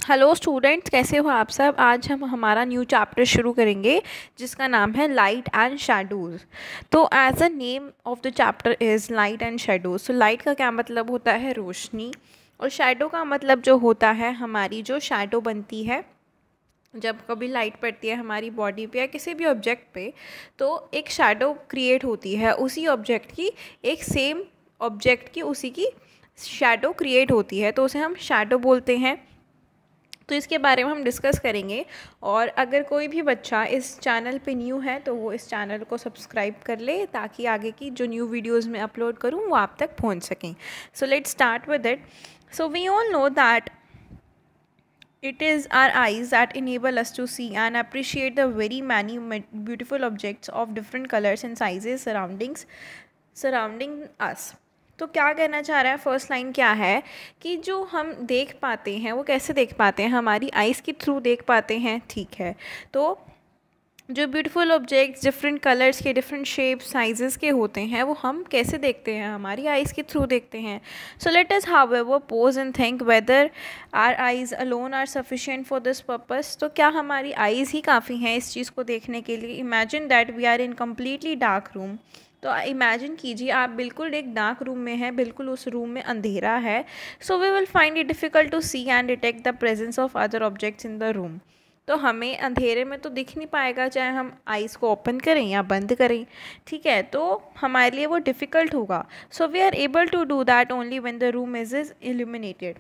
Hello students, कैसे हो आप सब। आज हम हमारा न्यू चैप्टर शुरू करेंगे जिसका नाम है लाइट एंड शैडोज़। तो as a name of the chapter is light and shadows. तो लाइट का क्या मतलब होता है, रोशनी, और शैडो का मतलब जो होता है हमारी जो शैडो बनती है जब कभी लाइट पड़ती है हमारी बॉडी पे या किसी भी ऑब्जेक्ट पे, तो एक शैडो क्रिएट होती है उसी ऑब्जेक्ट की, एक सेम ऑब्जेक्ट की उसी की शैडो क्रिएट होती है, तो उसे हम शैडो बोलते हैं। तो इसके बारे में हम डिस्कस करेंगे। और अगर कोई भी बच्चा इस चैनल पे न्यू है तो वो इस चैनल को सब्सक्राइब कर ले ताकि आगे की जो न्यू वीडियोस मैं अपलोड करूँ वो आप तक पहुँच सकें। So let's start with it. So we all know that it is our eyes that enable us to see and appreciate the very many beautiful objects of different colors and sizes surrounding us। तो क्या कहना चाह रहा है, first line क्या है कि जो हम देख पाते हैं वो कैसे देख पाते हैं, हमारी आइज़ के थ्रू देख पाते हैं, ठीक है। तो जो ब्यूटीफुल ऑब्जेक्ट्स डिफरेंट कलर्स के, डिफरेंट शेप्स, साइजेस के होते हैं वो हम कैसे देखते हैं, हमारी आइज़ के थ्रू देखते हैं। So let us however pause and think whether our eyes alone are sufficient for this purpose. तो क्या हमारी आइज़ ही काफ़ी हैं इस चीज़ को देखने के लिए। Imagine that we are in completely dark room. तो इमेजिन कीजिए आप बिल्कुल एक डार्क रूम में हैं, बिल्कुल उस रूम में अंधेरा है। So we will find it difficult to see and detect the presence of other objects in the room. तो हमें अंधेरे में तो दिख नहीं पाएगा चाहे हम आइज़ को ओपन करें या बंद करें, ठीक है। तो हमारे लिए वो डिफ़िकल्ट होगा। So we are able to do that only when the room is illuminated.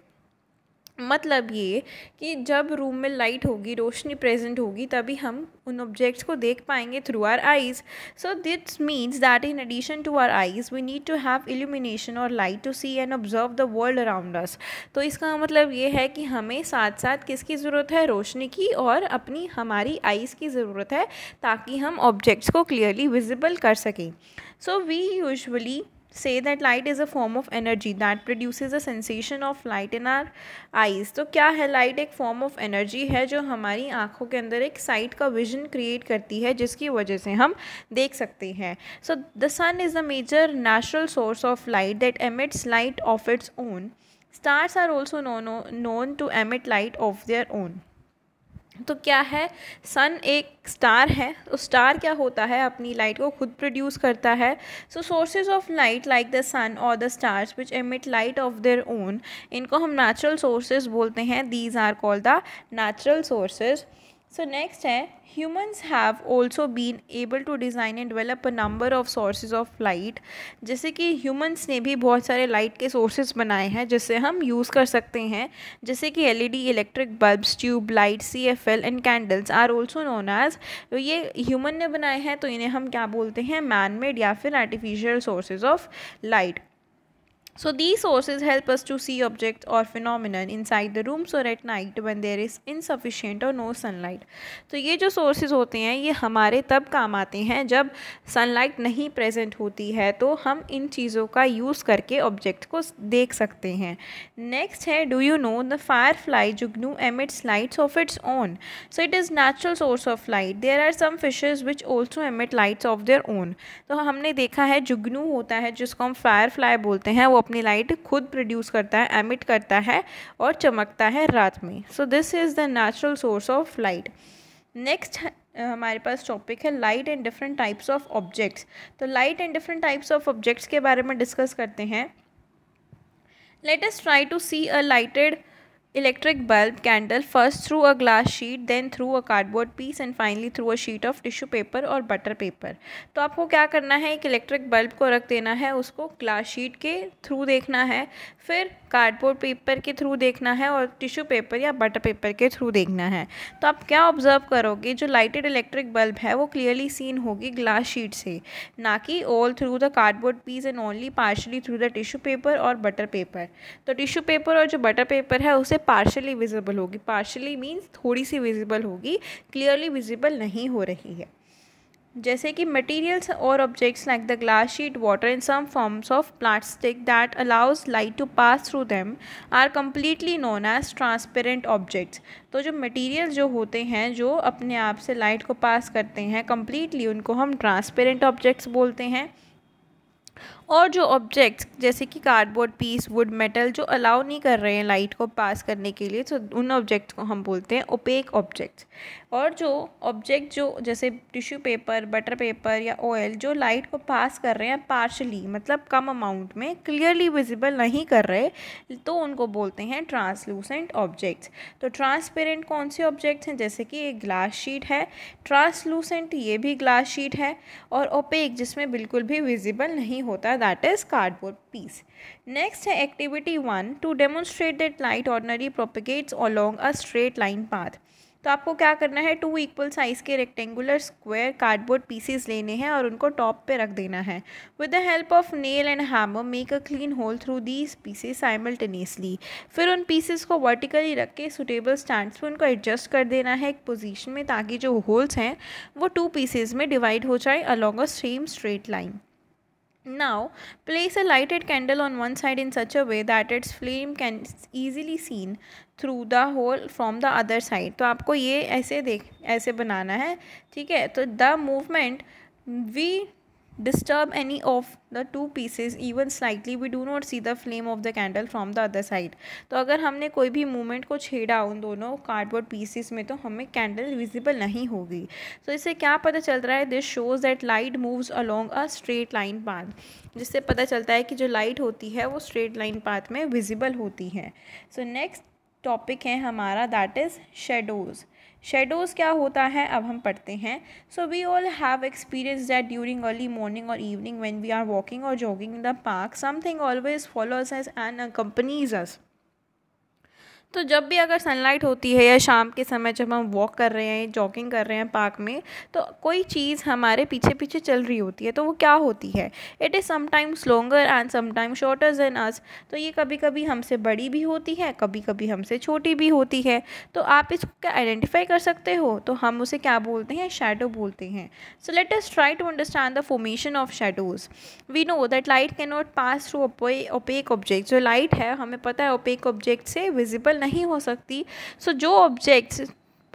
मतलब ये कि जब रूम में लाइट होगी, रोशनी प्रेजेंट होगी, तभी हम उन ऑब्जेक्ट्स को देख पाएंगे through our eyes. So this means that in addition to our eyes we need to have illumination or light to see and observe the world around us. तो इसका मतलब ये है कि हमें साथ साथ किसकी ज़रूरत है, रोशनी की, और अपनी हमारी आइज़ की ज़रूरत है ताकि हम ऑब्जेक्ट्स को क्लियरली विजिबल कर सकें। So we usually say that light is a form of energy that produces a sensation of light in our eyes। तो क्या है, लाइट एक फॉर्म ऑफ एनर्जी है जो हमारी आँखों के अंदर एक साइट का विजन क्रिएट करती है जिसकी वजह से हम देख सकते हैं। So the sun is the major natural source of light that emits light of its own. Stars are also known to emit light of their own। तो क्या है, सन एक स्टार है। तो स्टार क्या होता है, अपनी लाइट को खुद प्रोड्यूस करता है। So sources of light like the sun or the stars which emit light of their own, इनको हम नेचुरल सोर्सेज बोलते हैं। These are called the natural sources. So next है, humans have also been able to design and develop a number of sources of light। जैसे कि humans ने भी बहुत सारे लाइट के सोर्सेज बनाए हैं जिससे हम यूज़ कर सकते हैं, जैसे कि LED, electric bulbs, tube light, CFL and candles are also known as. ये ह्यूमन ने बनाए हैं तो इन्हें हम क्या बोलते हैं, मैन मेड या फिर artificial sources of light. So these sources help us to see objects or phenomenon inside the rooms or at night when there is insufficient or no sunlight। तो ये जो sources होते हैं ये हमारे तब काम आते हैं जब sunlight नहीं present होती है, तो हम इन चीज़ों का यूज़ करके object को देख सकते हैं। Next है, do you know the firefly Jugnu emits lights of its own। So it is natural source of light। There are some fishes which also emit lights of their own। तो हमने देखा है जुगनू होता है जिसको हम firefly बोलते हैं, वो अपनी लाइट खुद प्रोड्यूस करता है, एमिट करता है और चमकता है रात में। So this is the natural source of light. Next हमारे पास टॉपिक है light and different types of objects. तो light and different types of objects के बारे में डिस्कस करते हैं। Let us try to see a lighted electric bulb candle first through a glass sheet, then through a cardboard piece and finally through a sheet of tissue paper और butter paper। तो आपको क्या करना है, एक electric bulb को रख देना है, उसको ग्लास शीट के थ्रू देखना है, फिर कार्डबोर्ड पेपर के थ्रू देखना है और टिश्यू पेपर या बटर पेपर के थ्रू देखना है। तो आप क्या ऑब्जर्व करोगे, जो लाइटेड इलेक्ट्रिक बल्ब है वो क्लियरली सीन होगी ग्लास शीट से, ना कि all through the cardboard piece and only partially through the tissue paper और बटर पेपर। तो टिश्यू पेपर और जो बटर पेपर है उसे पार्शली विजिबल होगी। पार्शली मीन्स थोड़ी सी विजिबल होगी, क्लियरली विजिबल नहीं हो रही है। जैसे कि मटेरियल्स और objects like the glass sheet, water and some forms of plastic that allows light to pass through them are completely known as transparent objects. तो जो मटेरियल्स जो होते हैं जो अपने आप से लाइट को पास करते हैं कम्प्लीटली, उनको हम ट्रांसपेरेंट ऑब्जेक्ट्स बोलते हैं। और जो ऑब्जेक्ट्स जैसे कि कार्डबोर्ड पीस, वुड, मेटल जो अलाउ नहीं कर रहे हैं लाइट को पास करने के लिए, तो उन ऑब्जेक्ट्स को हम बोलते हैं ओपेक ऑब्जेक्ट्स। और जो ऑब्जेक्ट जो जैसे टिश्यू पेपर, बटर पेपर या ऑयल जो लाइट को पास कर रहे हैं पार्शली, मतलब कम अमाउंट में, क्लियरली विजिबल नहीं कर रहे, तो उनको बोलते हैं ट्रांसलूसेंट ऑब्जेक्ट्स। तो ट्रांसपेरेंट कौन से ऑब्जेक्ट्स हैं, जैसे कि एक ग्लास शीट है, ट्रांसलूसेंट ये भी ग्लास शीट है, और ओपेक जिसमें बिल्कुल भी विजिबल नहीं होता, that is cardboard piece. Next है activity 1, to demonstrate that light ordinary propagates along a straight line path. तो आपको क्या करना है, 2 इक्वल साइज़ के रेक्टेंगुलर स्क्वायर कार्डबोर्ड पीसेस लेने हैं और उनको टॉप पे रख देना है। With the help of nail and hammer make a clean hole through these pieces simultaneously. फिर उन पीसेस को वर्टिकली रख के सुटेबल स्टैंड्स पे उनको एडजस्ट कर देना है एक पोजीशन में, ताकि जो होल्स हैं वो 2 पीसेस में डिवाइड हो जाए along a same straight line. Now, place a lighted candle on one side in such a way that its flame can easily seen through the hole from the other side. तो आपको ये ऐसे बनाना है, ठीक है। तो the movement we disturb any of the 2 pieces even slightly, we do not see the flame of the candle from the other side. तो अगर हमने कोई भी मूवमेंट को छेड़ा उन दोनों कार्डबोर्ड पीसेस में, तो हमें कैंडल विजिबल नहीं होगी। तो इससे क्या पता चल रहा है, this shows that light moves along a straight line path, जिससे पता चलता है कि जो लाइट होती है वो स्ट्रेट लाइन पाथ में विजिबल होती है। सो नेक्स्ट टॉपिक है हमारा, दैट इज़ शेडोज़। शेडोज़ क्या होता है, अब हम पढ़ते हैं। So we all have experience that during early morning or evening when we are walking or jogging in the park, something always follows us and accompanies us. तो जब भी अगर सनलाइट होती है या शाम के समय जब हम वॉक कर रहे हैं, जॉगिंग कर रहे हैं पार्क में, तो कोई चीज़ हमारे पीछे पीछे चल रही होती है। तो वो क्या होती है, it is sometimes longer and sometimes shorter than us. तो ये कभी कभी हमसे बड़ी भी होती है, कभी कभी हमसे छोटी भी होती है। तो आप इसको क्या आइडेंटिफाई कर सकते हो, तो हम उसे क्या बोलते हैं, शैडो बोलते हैं। So let us try to understand the formation of shadows. We know that light can not pass through opaque object. जो लाइट है हमें पता है ओपेक ऑब्जेक्ट से विजिबल नहीं हो सकती। सो जो ऑब्जेक्ट्स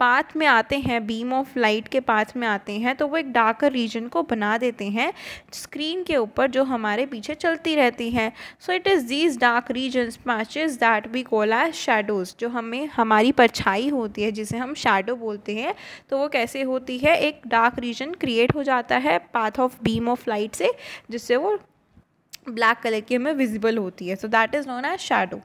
पाथ में आते हैं, बीम ऑफ लाइट के पाथ में आते हैं, तो वो एक डार्कर रीजन को बना देते हैं स्क्रीन के ऊपर जो हमारे पीछे चलती रहती हैं। So it is these dark regions patches that we call as shadows. जो हमें हमारी परछाई होती है जिसे हम शैडो बोलते हैं, तो वो कैसे होती है, एक डार्क रीजन क्रिएट हो जाता है path of beam of light से, जिससे वो ब्लैक कलर की हमें विजिबल होती है। So that is known as shadow.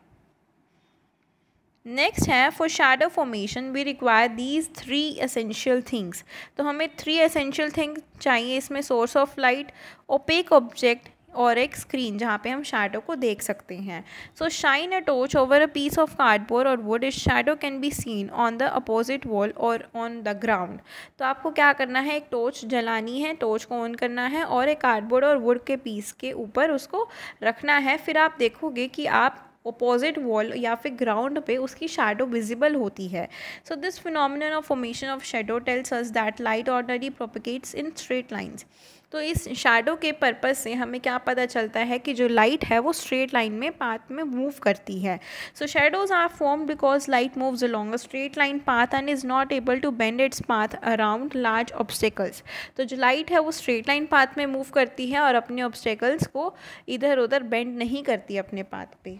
Next है, for shadow formation we require these 3 essential things. तो हमें 3 एसेंशियल थिंग्स चाहिए इसमें, source of light, opaque object और एक स्क्रीन जहाँ पे हम शैडो को देख सकते हैं। So shine a torch over a piece of cardboard or wood, इस shadow can be seen on the opposite wall और ऑन द ग्राउंड। तो आपको क्या करना है, एक टॉर्च जलानी है, टॉर्च को ऑन करना है और एक कार्डबोर्ड और वुड के पीस के ऊपर उसको रखना है। फिर आप देखोगे कि आप अपोजिट वॉल या फिर ग्राउंड पे उसकी शैडो विजिबल होती है। So this phenomenon of formation of shadow tells us that light ordinary propagates in straight lines. तो इस शैडो के पर्पस से हमें क्या पता चलता है कि जो लाइट है वो स्ट्रेट लाइन में पाथ में मूव करती है। So shadows are formed because light moves along a straight line path and is not able to bend its path around large obstacles. तो जो लाइट है वो स्ट्रेट लाइन पाथ में move करती है और अपने ऑब्स्टेकल्स को इधर उधर बेंड नहीं करती अपने पाथ पे।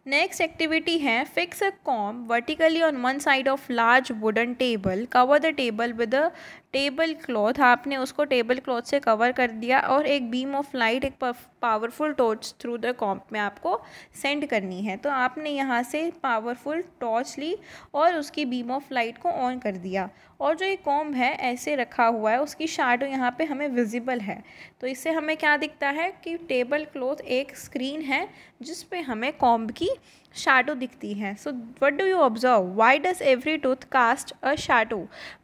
नेक्स्ट एक्टिविटी है, fix a comb vertically on one side of large wooden table, cover the table with a table cloth. आपने उसको टेबल क्लॉथ से कवर कर दिया और एक बीम ऑफ लाइट, एक powerful torch through the comb में आपको सेंड करनी है। तो आपने यहाँ से पावरफुल टॉर्च ली और उसकी बीम ऑफ लाइट को ऑन कर दिया, और जो ये कॉम्ब है ऐसे रखा हुआ है, उसकी शैडो यहाँ पे हमें विजिबल है। तो इससे हमें क्या दिखता है कि टेबल क्लॉथ एक स्क्रीन है जिस पे हमें कॉम्ब की शैडो दिखती है। So what do you observe, why does every tooth cast a shadow?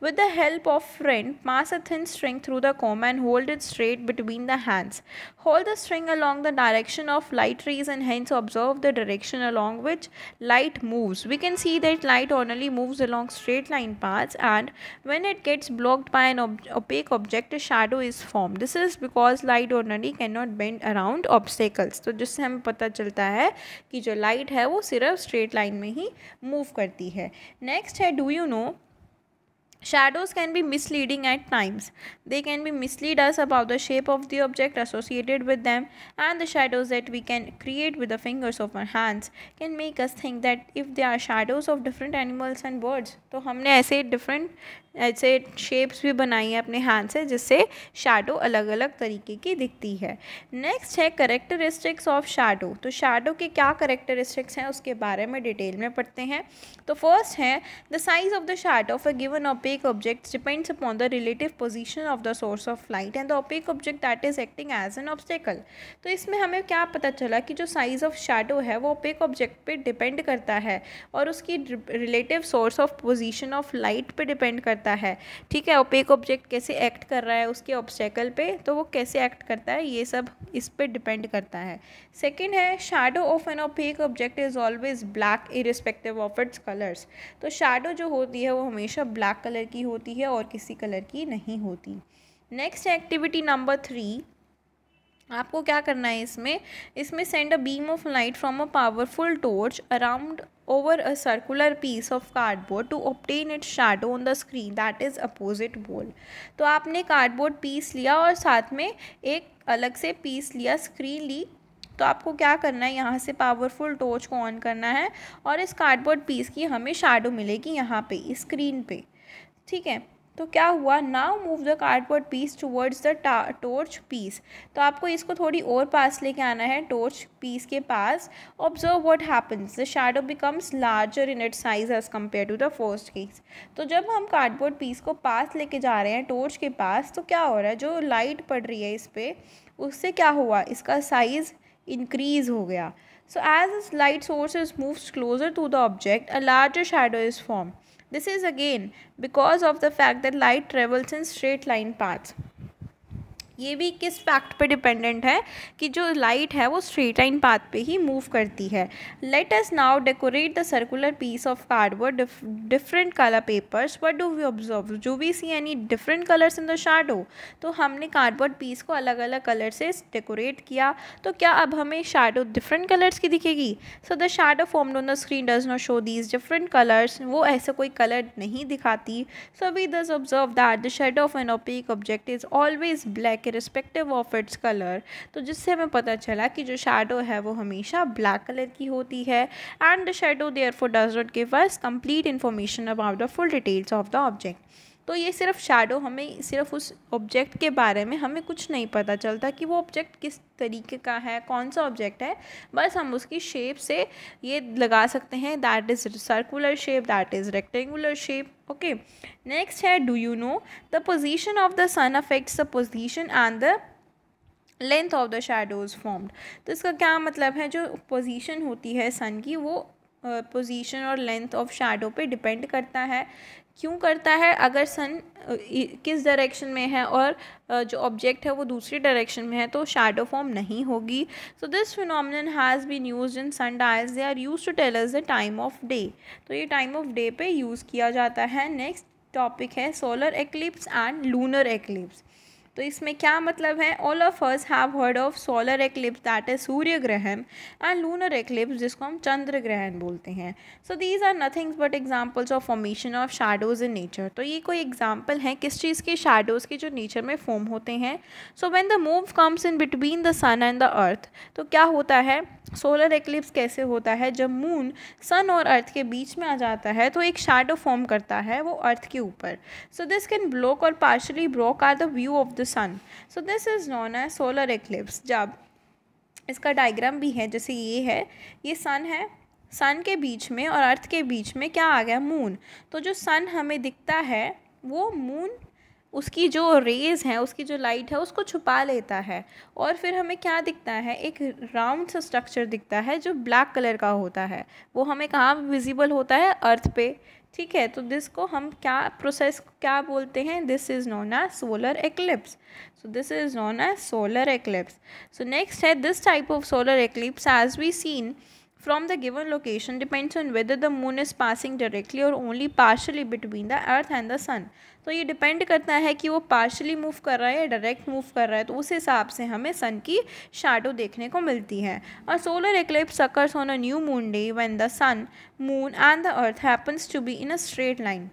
With the help of friend pass a thin string through the comb and hold it straight between the hands. Hold the string along the direction of light rays and hence observe the direction along which light moves. We can see that light only moves along straight line paths, and when it gets blocked by an opaque object, a shadow is formed. This is because light only cannot bend around obstacles. तो जिससे हमें पता चलता है कि जो light है वो सिर्फ स्ट्रेट लाइन में ही मूव करती है। नेक्स्ट है, do you no Shadows can be misleading at times. They can be mislead us about the shape of the object associated with them, and the shadows that we can create with the fingers of our hands can make us think that if they are shadows of different animals and birds, तो हमने ऐसे different ऐसे shapes भी बनाई हैं अपने hand से जिससे शैडो अलग अलग तरीके की दिखती है। नेक्स्ट है करेक्टरिस्टिक्स ऑफ शैडो। तो शैडो के क्या करेक्टरिस्टिक्स हैं उसके बारे में डिटेल में पढ़ते हैं। तो फर्स्ट है the size of the shadow of a given opaque object depends upon the relative position of the source of light and the opaque object that is acting as an obstacle। तो इसमें हमें क्या पता चला कि जो size of shadow है वो ओपेक ऑब्जेक्ट पे डिपेंड करता है और उसकी relative source of position of light पे डिपेंड करता है। ठीक है, ओपेक ऑब्जेक्ट कैसे एक्ट कर रहा है उसके ऑब्स्टेकल पे, तो वो कैसे एक्ट करता है ये सब इस पे डिपेंड करता है। सेकेंड है shadow of N opaque object is always black irrespective of it's colours. तो शैडो जो होती है वो हमेशा ब्लैक कलर की होती है और किसी कलर की नहीं होती। नेक्स्ट एक्टिविटी नंबर 3, आपको क्या करना है इसमें send a beam of light from a powerful torch around over a circular piece of cardboard to obtain its shadow on the screen that is opposite wall। तो आपने कार्डबोर्ड पीस लिया और साथ में एक अलग से पीस लिया, स्क्रीन ली, तो आपको क्या करना है यहाँ से पावरफुल टॉर्च को ऑन करना है और इस कार्डबोर्ड पीस की हमें शैडो मिलेगी यहाँ पे इस स्क्रीन पे। ठीक है, तो क्या हुआ, now move the cardboard piece towards the torch piece. तो आपको इसको थोड़ी और पास लेके आना है टॉर्च पीस के पास। Observe what happens, the shadow becomes larger in its size as compare to the first case. तो जब हम कार्डबोर्ड पीस को पास लेके जा रहे हैं टॉर्च के पास, तो क्या हो रहा है, जो लाइट पड़ रही है इस पर उससे क्या हुआ, इसका साइज़ इंक्रीज हो गया। So as this light source moves closer to the object a larger shadow is form. This is again because of the fact that light travels in straight line paths। ये भी किस fact पे dependent है कि जो light है वो straight line path पे ही मूव करती है। Let us now decorate the circular piece of cardboard different colour papers. What do we observe, do we see any different colours in the shadow. तो हमने कार्डबोर्ड पीस को अलग अलग colour से decorate किया, तो क्या अब हमें शैडो डिफरेंट कलर्स की दिखेगी। So the shadow formed on the screen does not show these different colours, वो ऐसा कोई कलर नहीं दिखाती। सो वी दस observe that the shadow of N opaque object is always black respective of its colour. तो जिससे हमें पता चला कि जो शैडो है वो हमेशा ब्लैक कलर की होती है and the shadow therefore does not give us complete information about the full details of the object. तो ये सिर्फ शैडो, हमें सिर्फ उस ऑब्जेक्ट के बारे में हमें कुछ नहीं पता चलता कि वो ऑब्जेक्ट किस तरीके का है, कौन सा ऑब्जेक्ट है, बस हम उसकी शेप से ये लगा सकते हैं that is circular shape, that is rectangular shape. Okay, next है do you know the position of the sun affects the position and the length of the shadows formed. तो इसका क्या मतलब है, जो पोजीशन होती है सन की वो पोजीशन और लेंथ ऑफ शैडो पे डिपेंड करता है। क्यों करता है, अगर सन किस डायरेक्शन में है और जो ऑब्जेक्ट है वो दूसरी डायरेक्शन में है तो शैडो फॉर्म नहीं होगी। So this phenomenon has been used in sun dials, they are used to tell us the time of day. तो ये टाइम ऑफ डे पे यूज़ किया जाता है। नेक्स्ट टॉपिक है solar eclipse and lunar eclipse. तो इसमें क्या मतलब है, all of us have heard of solar eclipse that is सूर्य ग्रहण एंड लूनर एक्लिप्स जिसको हम चंद्र ग्रहण बोलते हैं। So these are nothings but examples of formation of shadows in nature. तो ये कोई एग्जांपल है किस चीज़ के शैडोज़ के जो नेचर में फॉर्म होते हैं। So when the move comes in between the sun and the earth, तो क्या होता है, सोलर एक्लिप्स कैसे होता है, जब मून सन और अर्थ के बीच में आ जाता है तो एक शैडो फॉर्म करता है वो अर्थ के ऊपर। सो दिस कैन ब्लॉक और partially block our the view of the sun. So this is known as solar eclipse. जब इसका डायग्राम भी है, जैसे ये है, ये सन है, सन के बीच में और अर्थ के बीच में क्या आ गया, मून। तो जो सन हमें दिखता है वो मून उसकी जो रेज़ हैं, उसकी जो लाइट है उसको छुपा लेता है और फिर हमें क्या दिखता है, एक राउंड सा स्ट्रक्चर दिखता है जो ब्लैक कलर का होता है। वो हमें कहाँ विजिबल होता है, अर्थ पे। ठीक है, तो दिस को हम क्या प्रोसेस क्या बोलते हैं, this is known as solar eclipse. So this is known as solar eclipse. So next है this type of solar eclipse as we seen from the given location depends on whether the moon is passing directly or only partially between the earth and the sun। तो ये depend करता है कि वो partially move कर रहा है या डायरेक्ट मूव कर रहा है, तो उस हिसाब से हमें सन की शैडो देखने को मिलती है। और solar eclipse occurs on a new moon day when the sun, moon and the earth happens to be in a straight line।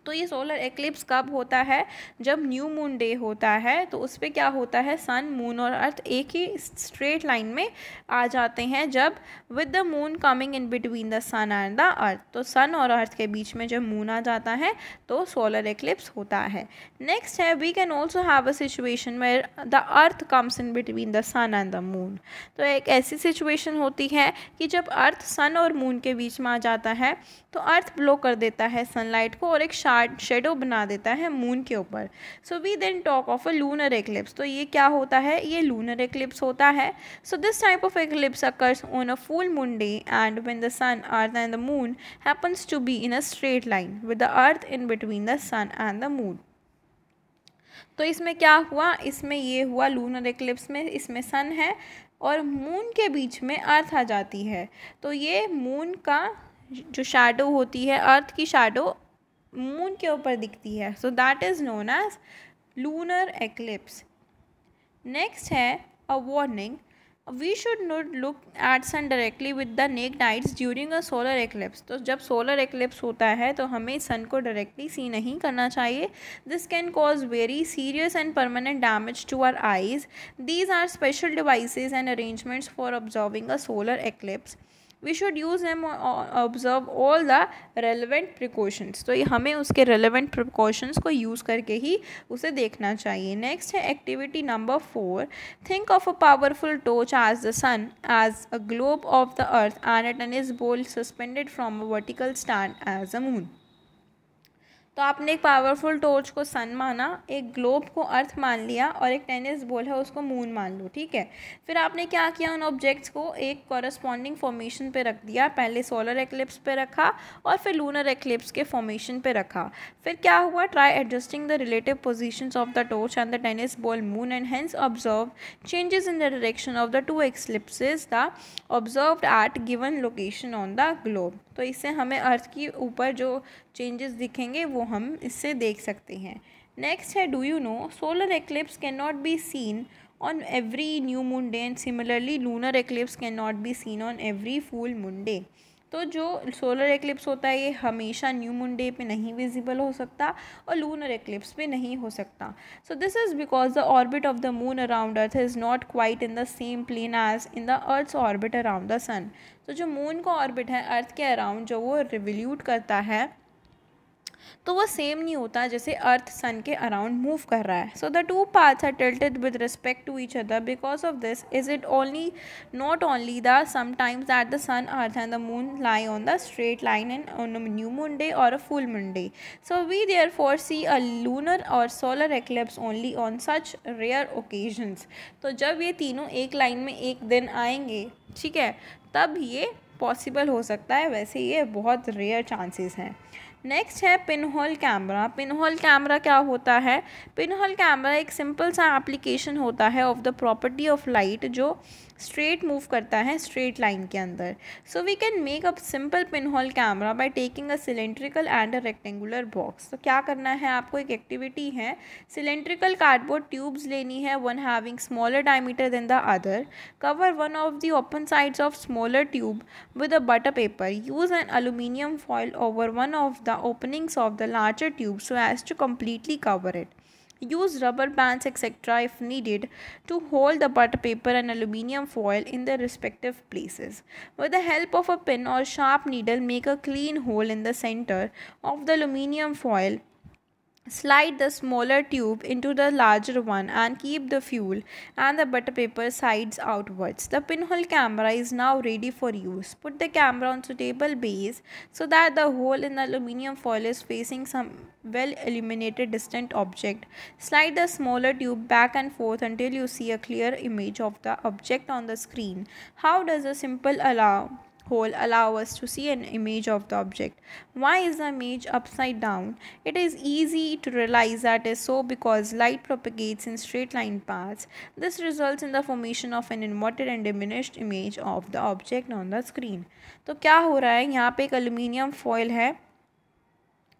तो ये सोलर एक्लिप्स कब होता है? जब न्यू मून डे होता है, तो उस पर क्या होता है, सन, मून और अर्थ एक ही स्ट्रेट लाइन में आ जाते हैं जब with the moon coming in between the sun and the earth. तो सन और अर्थ के बीच में जब मून आ जाता है तो सोलर एक्लिप्स होता है। नेक्स्ट है, we can also have a situation where the earth comes in between the sun and the moon. तो एक ऐसी सिचुएशन होती है कि जब अर्थ सन और मून के बीच में आ जाता है तो अर्थ ब्लो कर देता है सनलाइट को और एक शेडो बना देता है मून के ऊपर। So we then talk of a lunar eclipse. तो ये क्या होता है? ये लूनर एक्लिप्स होता है। So this type of eclipse occurs on a full moon day and when the sun, earth and the moon happens to be in a straight line with the earth in between the sun and the moon. तो इसमें क्या हुआ? इसमें ये हुआ lunar eclipse में, इसमें सन है और मून के बीच में अर्थ आ जाती है। तो ये मून का जो शैडो होती है, अर्थ की शैडो मून के ऊपर दिखती है। So that is known as lunar eclipse. Next है a warning, we should not look at sun directly with the naked eyes during a solar eclipse. तो जब सोलर एक्लिप्स होता है तो हमें सन को डायरेक्टली सी नहीं करना चाहिए। This can cause very serious and permanent damage to our eyes. These are special devices and arrangements for observing a solar eclipse. We should use them observe all the relevant precautions. तो ये हमें उसके relevant precautions को use करके ही उसे देखना चाहिए। Next है activity number 4, think of a powerful torch as the sun as a globe of the earth and a tennis ball suspended from a vertical stand as a moon। तो आपने एक powerful torch को सन माना, एक globe को अर्थ मान लिया और एक टेनिस बॉल है उसको मून मान लो, ठीक है। फिर आपने क्या किया, उन ऑब्जेक्ट्स को एक कॉरस्पॉन्डिंग फॉर्मेशन पे रख दिया। पहले सोलर एक्लिप्स पे रखा और फिर लूनर एक्लिप्स के फॉर्मेशन पे रखा। फिर क्या हुआ, try adjusting the relative positions of the torch and the tennis ball moon and hence observe changes in the direction of the two eclipses the observed eight given location on the globe. तो इससे हमें अर्थ के ऊपर जो changes दिखेंगे वो हम इससे देख सकते हैं। नेक्स्ट है, do you no solar eclipse can not B seen on every new moon day and similarly lunar eclipse can not B seen on every full moon day. तो जो सोलर एक्लिप्स होता है ये हमेशा न्यू मून डे पे नहीं visible हो सकता और लूनर एक्लिप्स पे नहीं हो सकता। So this is because the orbit of the moon around earth is not quite in the same plane as in the earth's orbit around the sun. तो जो मून का ऑर्बिट है अर्थ के अराउंड जो वो रिवोल्यूट करता है तो वो सेम नहीं होता जैसे अर्थ सन के अराउंड मूव कर रहा है। So the two paths are tilted with respect to each other because of this is it only not only the sometimes that the sun, earth and the moon lie on the straight line and on a new moon day or a full moon day. So we therefore see a lunar or solar eclipse only on such rare occasions. तो जब ये तीनों एक line में एक दिन आएंगे, ठीक है, तब ये पॉसिबल हो सकता है, वैसे ये बहुत रेयर चांसेस हैं। नेक्स्ट है पिनहोल कैमरा। पिनहोल कैमरा क्या होता है? पिनहोल कैमरा एक सिंपल सा एप्लीकेशन होता है of the property of light जो स्ट्रेट मूव करता है स्ट्रेट लाइन के अंदर। So we can make a simple pinhole camera by taking a cylindrical and a rectangular box. तो क्या करना है आपको, एक एक्टिविटी है, सिलेंड्रिकल कार्डबोर्ड ट्यूब्स लेनी है, one having smaller diameter than the other. Cover one of the open sides of smaller tube with a butter paper. Use an aluminium foil over one of the openings of the larger tube so as to completely cover it. Use rubber bands etc. if needed to hold the butter paper and aluminium foil in their respective places. With the help of a pin or sharp needle, make a clean hole in the center of the aluminium foil. Slide the smaller tube into the larger one and keep the fuel and the butter paper sides outwards. The pinhole camera is now ready for use. Put the camera on suitable base so that the hole in the aluminium foil is facing some well illuminated distant object. Slide the smaller tube back and forth until you see a clear image of the object on the screen. How does a simple hole allow us to see an image of the object? Why is the image upside down? It is easy to realize that is so because light propagates in straight line paths. This results in the formation of an inverted and diminished image of the object on the screen. तो क्या हो रहा है, यहाँ पे एक aluminium foil है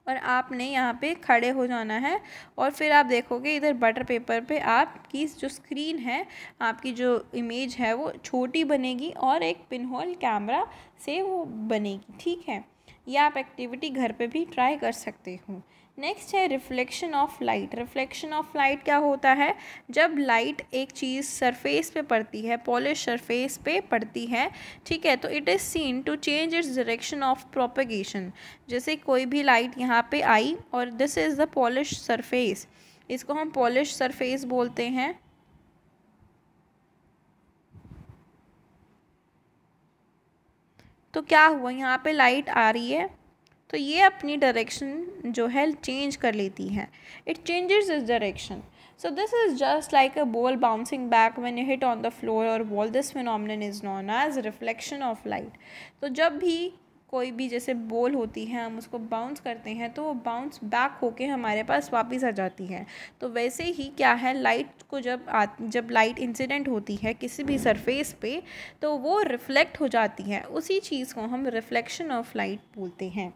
और आपने यहाँ पे खड़े हो जाना है और फिर आप देखोगे इधर बटर पेपर पे आपकी जो स्क्रीन है, आपकी जो इमेज है वो छोटी बनेगी और एक पिनहोल कैमरा से वो बनेगी, ठीक है। ये आप एक्टिविटी घर पे भी ट्राई कर सकते हो। नेक्स्ट है reflection of light. Reflection of light क्या होता है? जब लाइट एक चीज़ सरफेस पे पड़ती है, पॉलिश सरफेस पे पड़ती है, ठीक है, तो it is seen to change its direction of propagation. जैसे कोई भी लाइट यहाँ पे आई और this is the polish surface, इसको हम पॉलिश सरफेस बोलते हैं। तो क्या हुआ, यहाँ पे लाइट आ रही है तो ये अपनी डायरेक्शन जो है चेंज कर लेती है, it changes its direction. So this is just like a ball bouncing back when you hit on the floor or wall. This phenomenon is known as reflection of light. तो जब भी कोई भी जैसे बॉल होती है, हम उसको बाउंस करते हैं तो वो बाउंस बैक होके हमारे पास वापस आ जाती है। तो वैसे ही क्या है, लाइट को जब लाइट इंसिडेंट होती है किसी भी सरफेस पे तो वो रिफ्लेक्ट हो जाती है, उसी चीज़ को हम रिफ्लेक्शन ऑफ लाइट बोलते हैं।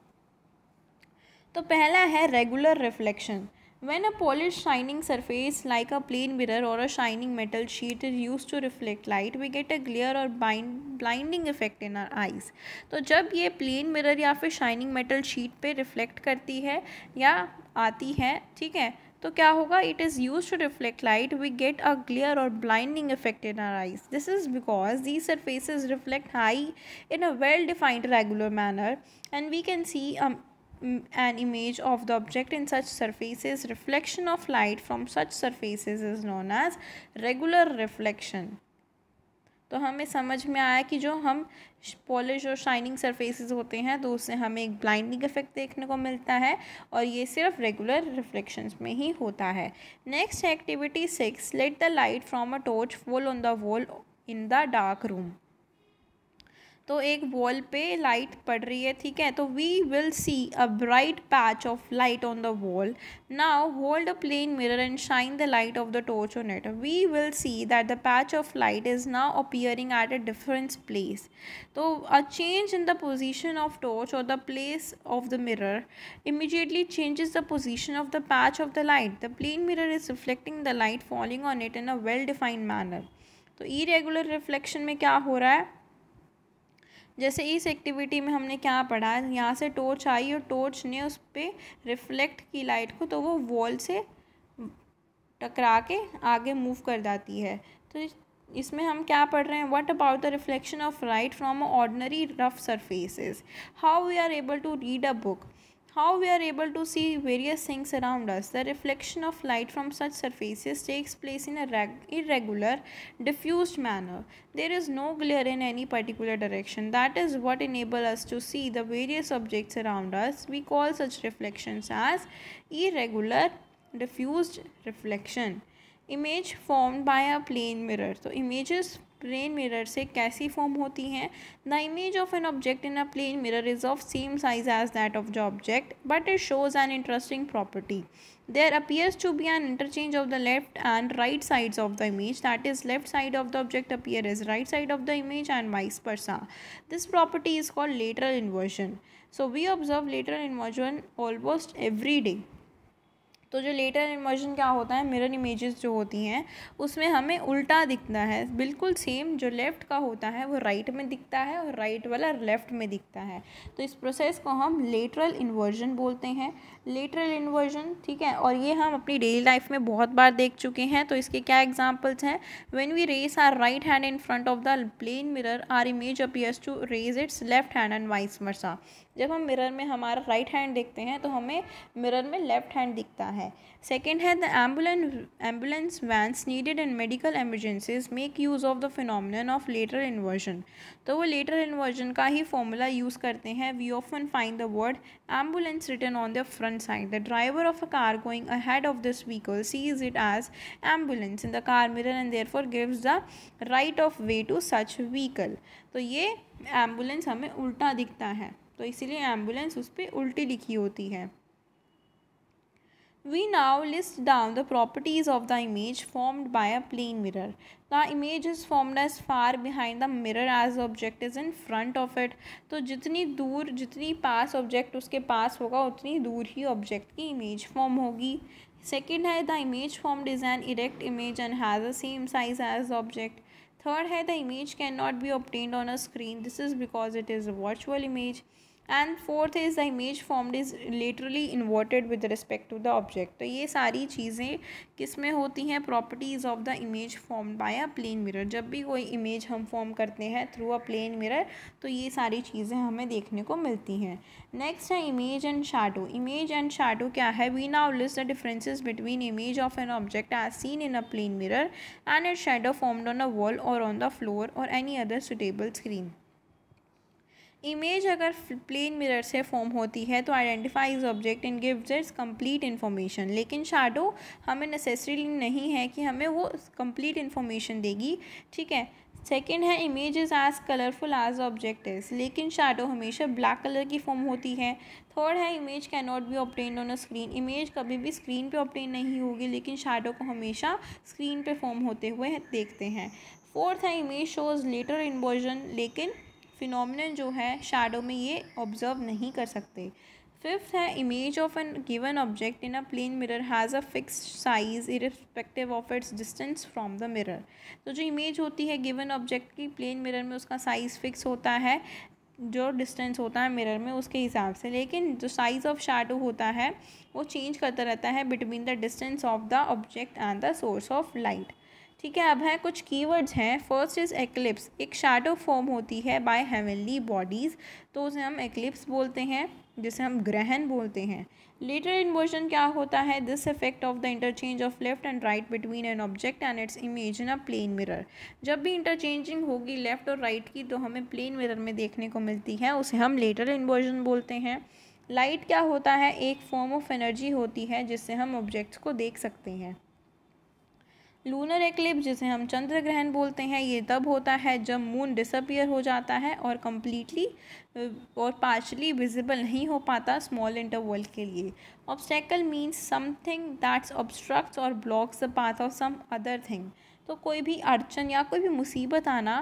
तो पहला है regular reflection. When a polished shining surface like a plane mirror or a shining metal sheet is used to reflect light, we get a glare or blinding effect in our eyes. तो जब ये plane mirror या फिर shining metal sheet पे reflect करती है या आती है, ठीक है, तो क्या होगा, it is use to reflect light, we get a glare or blinding effect in our eyes. This is because these surfaces reflect high in a well defined regular manner and we can see an image of the object in such surfaces. Reflection of light from such surfaces is known as regular reflection. तो हमें समझ में आया कि जो हम polish और shining surfaces होते हैं तो उससे हमें एक ब्लाइंडिंग इफेक्ट देखने को मिलता है और ये सिर्फ रेगुलर रिफ्लेक्शंस में ही होता है। Next activity 6, let the light from a torch fall on the wall in the dark room. तो एक वॉल पे लाइट पड़ रही है, ठीक है, तो we will see a bright patch of light on the wall. Now hold a plane mirror and shine the light of the torch on it. We will see that the patch of light is now appearing at a different place. तो a change in the position of torch और the place of the mirror immediately changes the position of the patch of the light. The plane mirror is reflecting the light falling on it in a well defined manner. तो irregular reflection में क्या हो रहा है, जैसे इस activity में हमने क्या पढ़ा, यहाँ से टॉर्च आई और टॉर्च ने उस पर रिफ्लेक्ट की लाइट को, तो वो वॉल से टकरा के आगे मूव कर जाती है। तो इसमें हम क्या पढ़ रहे हैं, what about the reflection of light from ordinary rough surfaces, how we are able to read a book, how we are able to see various things around us. The reflection of light from such surfaces takes place in a irregular, diffused manner. There is no glare in any particular direction. That is what enables us to see the various objects around us. We call such reflections as irregular, diffused reflection. Image formed by a plane mirror. तो images plane mirror से कैसी form होती हैं? The image of an object in a plane mirror is of same size as that of the object but it shows an interesting property. There appears to be an interchange of the left and right sides of the image, that is left side of the object appear as right side of the image and vice versa. This property is called lateral inversion. So we observe lateral inversion almost every day. तो जो lateral inversion क्या होता है, mirror images जो होती हैं उसमें हमें उल्टा दिखता है, बिल्कुल सेम जो लेफ़्ट का होता है वो राइट में दिखता है और राइट वाला लेफ़्ट में दिखता है। तो इस प्रोसेस को हम लेटरल इन्वर्जन बोलते हैं, लेटरल इन्वर्जन, ठीक है। और ये हम अपनी डेली लाइफ में बहुत बार देख चुके हैं। तो इसके क्या एग्जांपल्स हैं, when we raise our right hand in front of the plane mirror our image appears to raise its left hand and vice versa. जब हम मिरर में हमारा राइट हैंड देखते हैं तो हमें मिरर में लेफ्ट हैंड दिखता है। सेकेंड है the ambulance vans needed in medical emergencies make use of the phenomenon of lateral inversion. तो वो लेटरल इन्वर्जन का ही फॉर्मूला यूज़ करते हैं। We often find the word ambulance written on the front side. The driver of a car going ahead of this vehicle sees it as ambulance in the car mirror and therefore gives the right of way to such vehicle. तो ये ambulance हमें उल्टा दिखता है, तो इसीलिए ambulance उस पर उल्टी लिखी होती है। We now list down the properties of the image formed by a plane mirror. The image is formed as far behind the mirror as the object is in front of it. तो जितनी पास object उसके पास होगा उतनी दूर ही object की image form होगी। Second है the image formed is an erect image and has the same size as the object. Third है the image can not be obtained on a screen. This is because it is a virtual image. And fourth is the image formed is laterally inverted with respect to the object. तो ये सारी चीज़ें किस में होती हैं, properties of the image formed by a plane mirror. जब भी कोई इमेज हम फॉर्म करते हैं थ्रू अ प्लेन मिरर तो ये सारी चीज़ें हमें देखने को मिलती हैं। नेक्स्ट है image and shadow. Image and shadow क्या है? We now list the differences between image of an object as seen in a plane mirror and its shadow formed on a wall और ऑन द फ्लोर और any other suitable screen. Image अगर plane mirror से form होती है तो identifies object and gives its complete information, लेकिन shadow हमें necessarily नहीं है कि हमें वो कंप्लीट इन्फॉर्मेशन देगी। ठीक है। सेकेंड है image is as colourful as object is, लेकिन शैडो हमेशा ब्लैक कलर की फॉर्म होती है। थर्ड है image can not be obtained on a screen. Image कभी भी स्क्रीन पे ऑब्टेन नहीं होगी, लेकिन शैडो को हमेशा स्क्रीन पे फॉर्म होते हुए देखते हैं। फोर्थ है इमेज शोज लेटर इन्वर्जन, लेकिन फिनोमिनन जो है शैडो में ये ऑब्जर्व नहीं कर सकते। फिफ्थ है image of an given object in a plane mirror has a fixed size irrespective of its distance from the mirror. तो जो इमेज होती है गिवन ऑब्जेक्ट की प्लेन मिरर में उसका साइज़ फिक्स होता है, जो डिस्टेंस होता है मिरर में उसके हिसाब से, लेकिन जो साइज़ ऑफ शैडो होता है वो चेंज करता रहता है between the distance of the object and the source of light. ठीक है। अब है कुछ कीवर्ड्स हैं। First is eclipse. एक शैडो फॉर्म होती है बाय हेवनली बॉडीज़, तो उसे हम एक्लिप्स बोलते हैं, जिसे हम ग्रहण बोलते हैं। लेटर इन्वर्जन क्या होता है? This effect of the interchange of left and right between an object and its image in a plane mirror. जब भी इंटरचेंजिंग होगी लेफ्ट और राइट की तो हमें प्लेन मिरर में देखने को मिलती है, उसे हम लेटर इन्वर्जन बोलते हैं। लाइट क्या होता है? एक फॉर्म ऑफ एनर्जी होती है जिससे हम ऑब्जेक्ट्स को देख सकते हैं। लूनर एक्लिप्स, जिसे हम चंद्र ग्रहण बोलते हैं, ये तब होता है जब मून डिसअपियर हो जाता है और कम्प्लीटली और पार्शली विजिबल नहीं हो पाता स्मॉल इंटरवल के लिए। Obstacle means something that's obstructs और blocks the path of some other thing. तो कोई भी अड़चन या कोई भी मुसीबत आना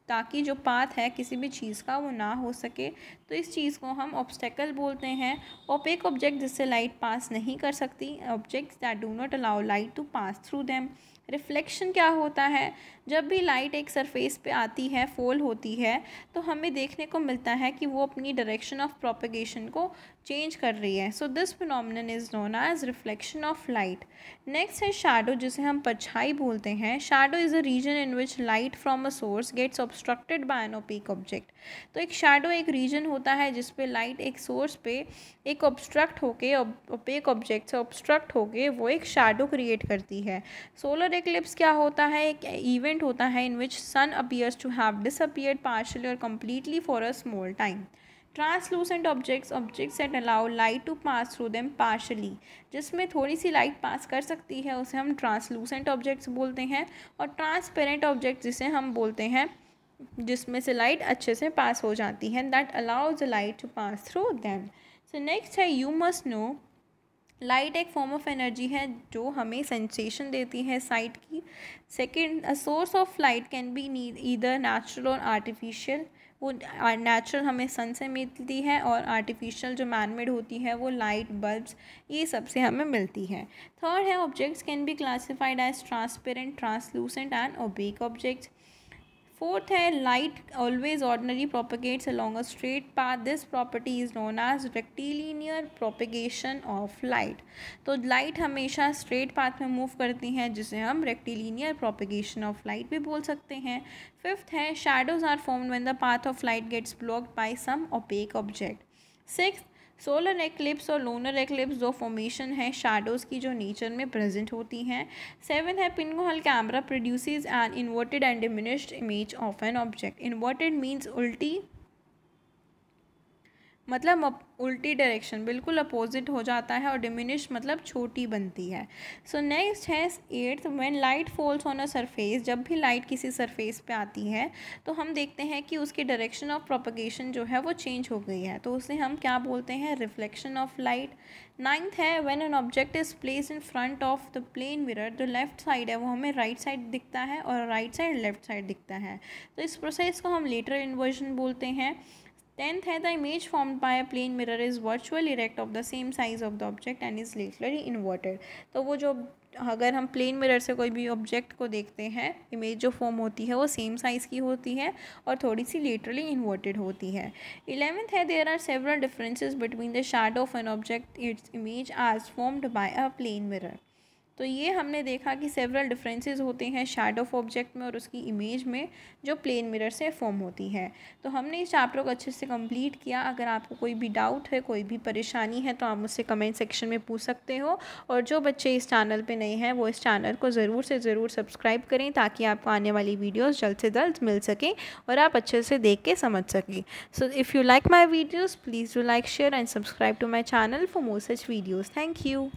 ताकि जो पाथ है किसी भी चीज़ का वो ना हो सके, तो इस चीज़ को हम ऑब्स्टेकल बोलते हैं। ओपेक ऑब्जेक्ट जिससे लाइट पास नहीं कर सकती, objects that do not allow light to pass through them. Reflection क्या होता है? जब भी लाइट एक सरफेस पे आती है, फॉल होती है, तो हमें देखने को मिलता है कि वो अपनी डायरेक्शन ऑफ प्रोपेगेशन को चेंज कर रही है। So this phenomenon is known as reflection of light. Next है शैडो, जिसे हम परछाई बोलते हैं। Shadow is a region in which light from a source gets obstructed by an opaque object. तो एक शैडो एक रीजन होता है जिसपे लाइट एक सोर्स पे एक ऑब्स्ट्रक्ट होके, ओपेक ऑब्जेक्ट से ऑब्स्ट्रक्ट होके वो एक शैडो क्रिएट करती है। सोलर एक्लिप्स क्या होता है? एक इवेंट होता है in which sun appears to have disappeared partially और completely for a small time. Translucent objects, objects that allow light to pass through them partially, जिसमें थोड़ी सी लाइट पास कर सकती है उसे हम ट्रांसलूसेंट ऑब्जेक्ट्स बोलते हैं। और ट्रांसपेरेंट ऑब्जेक्ट जिसे हम बोलते हैं जिसमें से लाइट अच्छे से पास हो जाती है, that allows the light to pass through them. So next है यू मस्ट नो। लाइट एक फॉर्म ऑफ एनर्जी है जो हमें सेंसेशन देती है साइट की। Second, a source of light can be either natural और आर्टिफिशियल। वो नेचुरल हमें सन से मिलती है और आर्टिफिशियल जो मैनमेड होती है वो लाइट, बल्ब्स, ये सब से हमें मिलती है। थर्ड है objects can be classified as transparent, translucent and opaque objects. Fourth है light always ordinary propagates along a straight path. This property is known as rectilinear propagation of light. तो light हमेशा स्ट्रेट पाथ में move करती हैं, जिसे हम rectilinear propagation of light भी बोल सकते हैं। फिफ्थ है shadows are formed when the path of light gets blocked by some opaque object. Sixth, solar eclipse और लूनर एक्लिप्स दो फॉर्मेशन है शैडोज़ की जो नेचर में प्रेजेंट होती हैं। सेवन है pinhole camera produces an inverted and diminished image of an object. Inverted means उल्टी, मतलब उल्टी डायरेक्शन, बिल्कुल अपोजिट हो जाता है, और डिमिनिश मतलब छोटी बनती है। सो नेक्स्ट है eighth, when light falls on a surface. जब भी लाइट किसी सरफेस पे आती है तो हम देखते हैं कि उसकी डायरेक्शन ऑफ प्रोपेगेशन जो है वो चेंज हो गई है, तो उसे हम क्या बोलते हैं? Reflection of light. नाइन्थ है when an object is place in front of the plane mirror, जो लेफ्ट साइड है वो हमें राइट साइड दिखता है और राइट साइड लेफ्ट साइड दिखता है, तो इस प्रोसेस को हम लेटर इन्वर्जन बोलते हैं। टेंथ है the image formed by a plane mirror is virtual erect of the same size of the object and is laterally inverted. तो वो जो अगर हम प्लेन मिरर से कोई भी ऑब्जेक्ट को देखते हैं, इमेज जो फॉर्म होती है वो सेम साइज़ की होती है और थोड़ी सी लेटरली इन्वर्टेड होती है। 11th है, there are several differences between the shadow of an object its image as formed by a plane mirror. तो ये हमने देखा कि सेवरल डिफरेंसेस होते हैं शैडो ऑफ ऑब्जेक्ट में और उसकी इमेज में जो प्लेन मिरर से फॉर्म होती है। तो हमने इस चैप्टर को अच्छे से कंप्लीट किया। अगर आपको कोई भी डाउट है, कोई भी परेशानी है, तो आप मुझसे कमेंट सेक्शन में पूछ सकते हो। और जो बच्चे इस चैनल पे नए हैं वो इस चैनल को ज़रूर से ज़रूर सब्सक्राइब करें ताकि आपको आने वाली वीडियोज़ जल्द से जल्द मिल सकें और आप अच्छे से देख के समझ सकें। So if you like my videos please do like, share and subscribe to my channel for more such videos. Thank you.